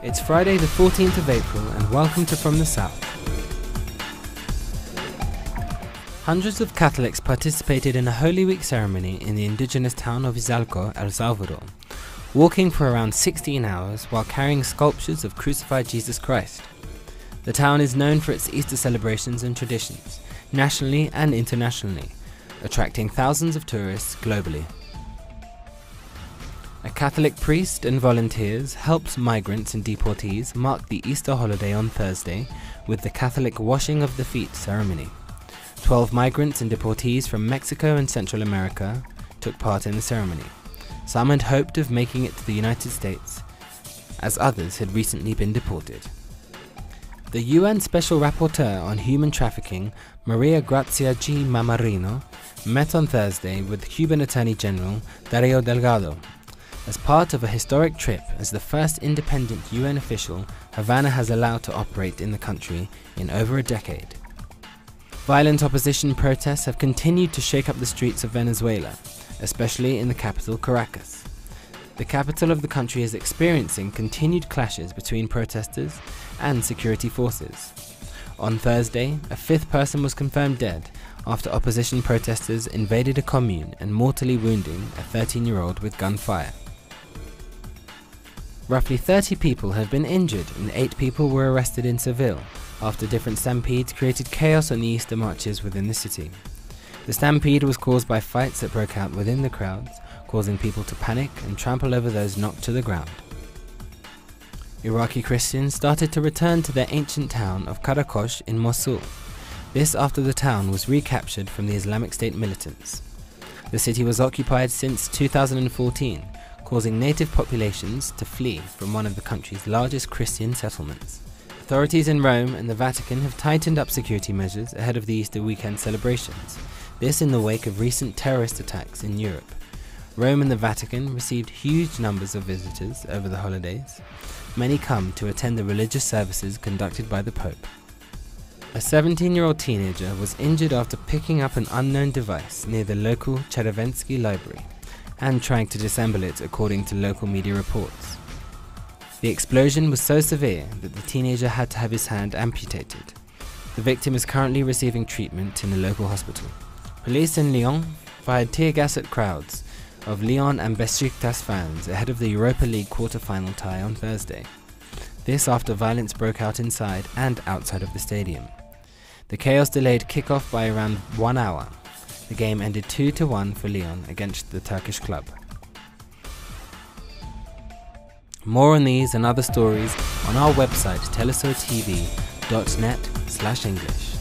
It's Friday the 14th of April and welcome to From the South. Hundreds of Catholics participated in a Holy Week ceremony in the indigenous town of Izalco, El Salvador, walking for around 16 hours while carrying sculptures of crucified Jesus Christ. The town is known for its Easter celebrations and traditions, nationally and internationally, attracting thousands of tourists globally. A Catholic priest and volunteers helped migrants and deportees mark the Easter holiday on Thursday with the Catholic washing of the feet ceremony. 12 migrants and deportees from Mexico and Central America took part in the ceremony. Some had hoped of making it to the United States, as others had recently been deported. The UN Special Rapporteur on Human Trafficking, Maria Grazia G. Mamarino, met on Thursday with Cuban Attorney General Dario Delgado. As part of a historic trip as the first independent UN official Havana has allowed to operate in the country in over a decade. Violent opposition protests have continued to shake up the streets of Venezuela, especially in the capital Caracas. The capital of the country is experiencing continued clashes between protesters and security forces. On Thursday, a fifth person was confirmed dead after opposition protesters invaded a commune and mortally wounding a 13-year-old with gunfire. Roughly 30 people have been injured and 8 people were arrested in Seville after different stampedes created chaos on the Easter marches within the city. The stampede was caused by fights that broke out within the crowds, causing people to panic and trample over those knocked to the ground. Iraqi Christians started to return to their ancient town of Karakosh in Mosul. This after the town was recaptured from the Islamic State militants. The city was occupied since 2014, causing native populations to flee from one of the country's largest Christian settlements. Authorities in Rome and the Vatican have tightened up security measures ahead of the Easter weekend celebrations, this in the wake of recent terrorist attacks in Europe. Rome and the Vatican received huge numbers of visitors over the holidays. Many come to attend the religious services conducted by the Pope. A 17-year-old teenager was injured after picking up an unknown device near the local Cherevensky library and trying to disassemble it, according to local media reports. The explosion was so severe that the teenager had to have his hand amputated. The victim is currently receiving treatment in a local hospital. Police in Lyon fired tear gas at crowds of Lyon and Besiktas fans ahead of the Europa League quarter-final tie on Thursday. This after violence broke out inside and outside of the stadium. The chaos delayed kick-off by around 1 hour. The game ended 2-1 for Lyon against the Turkish club. More on these and other stories on our website telesurtv.net/English.